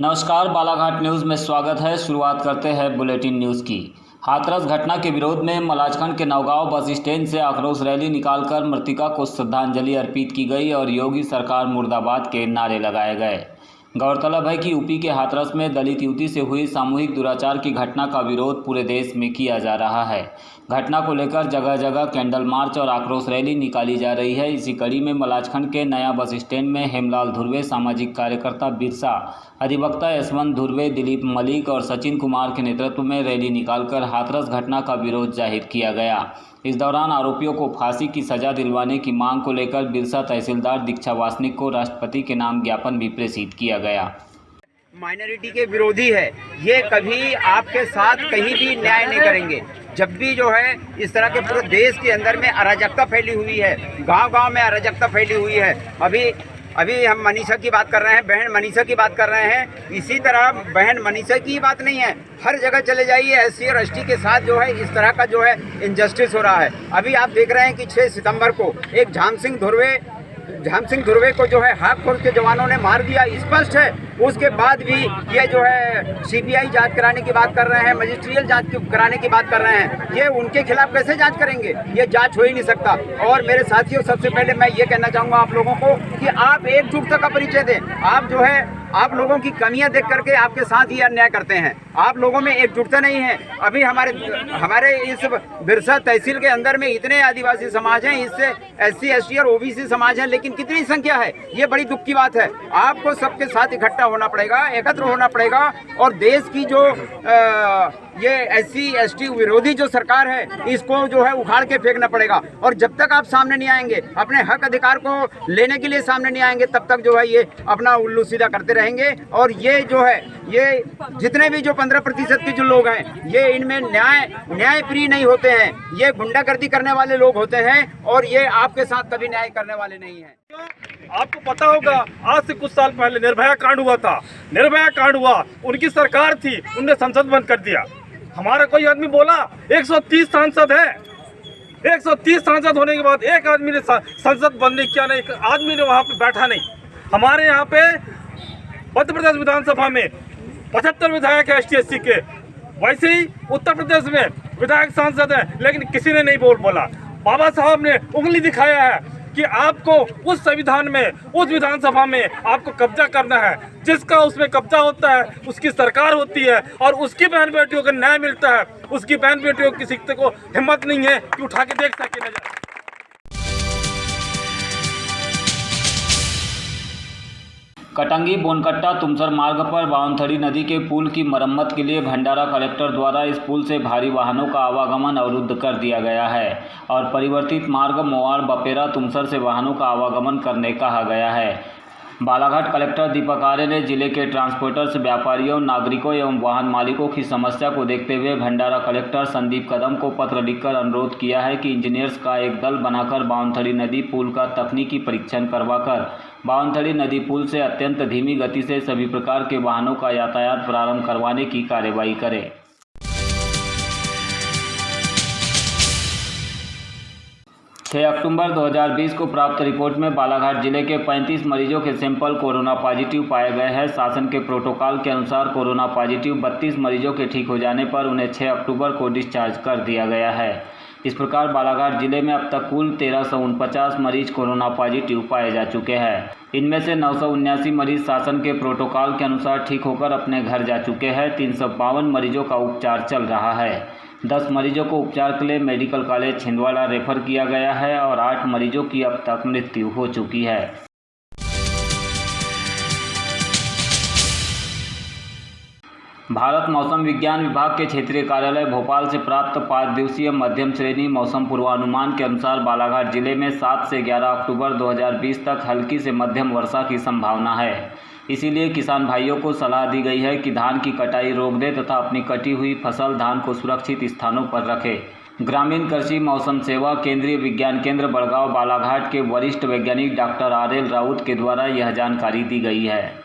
नमस्कार, बालाघाट न्यूज़ में स्वागत है। शुरुआत करते हैं बुलेटिन न्यूज़ की। हाथरस घटना के विरोध में मलाजखंड के नौगांव बस स्टैंड से आक्रोश रैली निकालकर मृतका को श्रद्धांजलि अर्पित की गई और योगी सरकार मुर्दाबाद के नारे लगाए गए। गौरतलब है कि यूपी के हाथरस में दलित युवती से हुई सामूहिक दुराचार की घटना का विरोध पूरे देश में किया जा रहा है। घटना को लेकर जगह जगह कैंडल मार्च और आक्रोश रैली निकाली जा रही है। इसी कड़ी में मलाजखंड के नया बस स्टैंड में हेमलाल धुर्वे, सामाजिक कार्यकर्ता बिरसा, अधिवक्ता यशवंत धुर्वे, दिलीप मलिक और सचिन कुमार के नेतृत्व में रैली निकालकर हाथरस घटना का विरोध जाहिर किया गया। इस दौरान आरोपियों को फांसी की सजा दिलवाने की मांग को लेकर बिरसा तहसीलदार दीक्षा वासनिक को राष्ट्रपति के नाम ज्ञापन भी प्रेषित किया गया। माइनॉरिटी के विरोधी है, ये कभी आपके साथ कहीं भी न्याय नहीं करेंगे। जब भी जो है इस तरह के पूरे देश के अंदर में अराजकता फैली हुई है, गांव-गांव में अराजकता फैली हुई है। अभी हम मनीषा की बात कर रहे हैं, बहन मनीषा की बात कर रहे हैं। इसी तरह बहन मनीषा की बात नहीं है, हर जगह चले जाइए एससी और एसटी के साथ जो है इस तरह का जो है इनजस्टिस हो रहा है। अभी आप देख रहे हैं कि 6 सितंबर को एक झाम सिंह धुर्वे को जो है हाक फौज के जवानों ने मार दिया, स्पष्ट है। उसके बाद भी ये जो है सीबीआई जांच कराने की बात कर रहे हैं, मजिस्ट्रियल जांच कराने की बात कर रहे हैं। ये उनके खिलाफ कैसे जांच करेंगे? ये जांच हो ही नहीं सकता। और मेरे साथियों, सबसे पहले मैं ये कहना चाहूँगा आप लोगों को कि आप एकजुटता का परिचय दें। आप जो है आप लोगों की कमियां देख करके आपके साथ ही अन्याय करते हैं। आप लोगों में एकजुटता नहीं है। अभी हमारे इस बिरसा तहसील के अंदर में इतने आदिवासी समाज हैं, इससे एससी एसटी और ओबीसी समाज हैं, लेकिन कितनी संख्या है? ये बड़ी दुख की बात है। आपको सबके साथ इकट्ठा होना पड़ेगा, एकत्र होना पड़ेगा और देश की जो ये एससी एसटी विरोधी जो सरकार है, इसको जो है उखाड़ के फेंकना पड़ेगा। और जब तक आप सामने नहीं आएंगे, अपने हक अधिकार को लेने के लिए सामने नहीं आएंगे, तब तक जो है ये अपना उल्लू सीधा करते रहेंगे। और ये जो है ये जितने भी जो 15% के जो लोग हैं, ये इनमें न्याय प्रिय नहीं होते हैं। ये गुंडागर्दी करने वाले लोग होते हैं और ये आपके साथ कभी न्याय करने वाले नहीं हैं। आपको पता होगा, आज से कुछ साल पहले निर्भया कांड हुआ था। निर्भया कांड हुआ, उनकी सरकार थी, उनने संसद बंद कर दिया। हमारा कोई आदमी बोला 130 सांसद है, 130 सांसद होने के बाद एक आदमी ने संसद बंद नहीं किया, नहीं एक आदमी ने वहाँ पे बैठा नहीं। हमारे यहाँ पे मध्य प्रदेश विधानसभा में 75 विधायक है एसटी एससी के, वैसे ही उत्तर प्रदेश में विधायक सांसद है, लेकिन किसी ने नहीं बोला। बाबा साहब ने उंगली दिखाया है कि आपको उस संविधान में, उस विधानसभा में आपको कब्जा करना है। जिसका उसमें कब्जा होता है उसकी सरकार होती है और उसकी बहन बेटियों को न्याय मिलता है। उसकी बहन बेटियों की किसी को हिम्मत नहीं है कि उठा के देख सके नजर। कटंगी बोनकट्टा तुमसर मार्ग पर बावनथड़ी नदी के पुल की मरम्मत के लिए भंडारा कलेक्टर द्वारा इस पुल से भारी वाहनों का आवागमन अवरुद्ध कर दिया गया है और परिवर्तित मार्ग मोवाड़ बपेरा तुमसर से वाहनों का आवागमन करने कहा गया है। बालाघाट कलेक्टर दीपक आर्य ने जिले के ट्रांसपोर्टर्स, व्यापारियों, नागरिकों एवं वाहन मालिकों की समस्या को देखते हुए भंडारा कलेक्टर संदीप कदम को पत्र लिखकर अनुरोध किया है कि इंजीनियर्स का एक दल बनाकर बावनथड़ी नदी पुल का तकनीकी परीक्षण करवाकर बावनथड़ी नदी पुल से अत्यंत धीमी गति से सभी प्रकार के वाहनों का यातायात प्रारंभ करवाने की कार्यवाही करे। अक्टूबर 2020 को प्राप्त रिपोर्ट में बालाघाट जिले के 35 मरीजों के सैंपल कोरोना पॉजिटिव पाए गए हैं। शासन के प्रोटोकॉल के अनुसार कोरोना पॉजिटिव 32 मरीजों के ठीक हो जाने पर उन्हें 6 अक्टूबर को डिस्चार्ज कर दिया गया है। इस प्रकार बालाघाट जिले में अब तक कुल 1349 मरीज कोरोना पॉजिटिव पाए जा चुके हैं। इनमें से 979 मरीज शासन के प्रोटोकॉल के अनुसार ठीक होकर अपने घर जा चुके हैं। 352 मरीजों का उपचार चल रहा है। 10 मरीजों को उपचार के लिए मेडिकल कॉलेज छिंदवाड़ा रेफर किया गया है और 8 मरीजों की अब तक मृत्यु हो चुकी है। भारत मौसम विज्ञान विभाग के क्षेत्रीय कार्यालय भोपाल से प्राप्त 5 दिवसीय मध्यम श्रेणी मौसम पूर्वानुमान के अनुसार बालाघाट जिले में 7 से 11 अक्टूबर 2020 तक हल्की से मध्यम वर्षा की संभावना है। इसीलिए किसान भाइयों को सलाह दी गई है कि धान की कटाई रोक दें तथा अपनी कटी हुई फसल धान को सुरक्षित स्थानों पर रखें। ग्रामीण कृषि मौसम सेवा केंद्रीय विज्ञान केंद्र बड़गांव बालाघाट के वरिष्ठ वैज्ञानिक डॉक्टर आर.एल. राउत के द्वारा यह जानकारी दी गई है।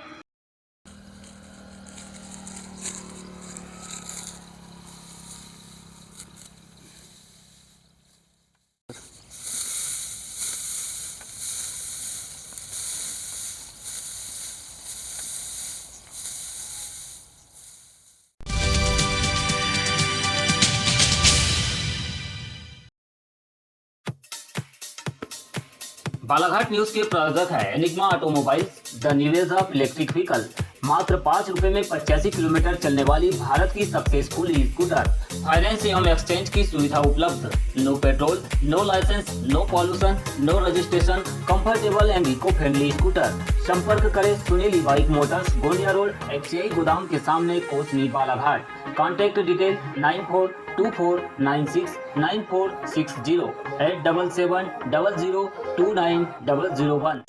बालाघाट न्यूज के प्रायोजक है Enigma automobiles, the new age of electric vehicle. मात्र 5 रुपए में 85 किलोमीटर चलने वाली भारत की सक्सेसफुल स्कूटर। फाइनेंस एवं एक्सचेंज की सुविधा उपलब्ध। No petrol, no licence, no pollution, no registration, comfortable and eco friendly scooter. संपर्क करें Sunil bike motors, Gondia road, FCI गोदाम के सामने, कोसनी, बालाघाट। Contact detail 9424969460 87700290001।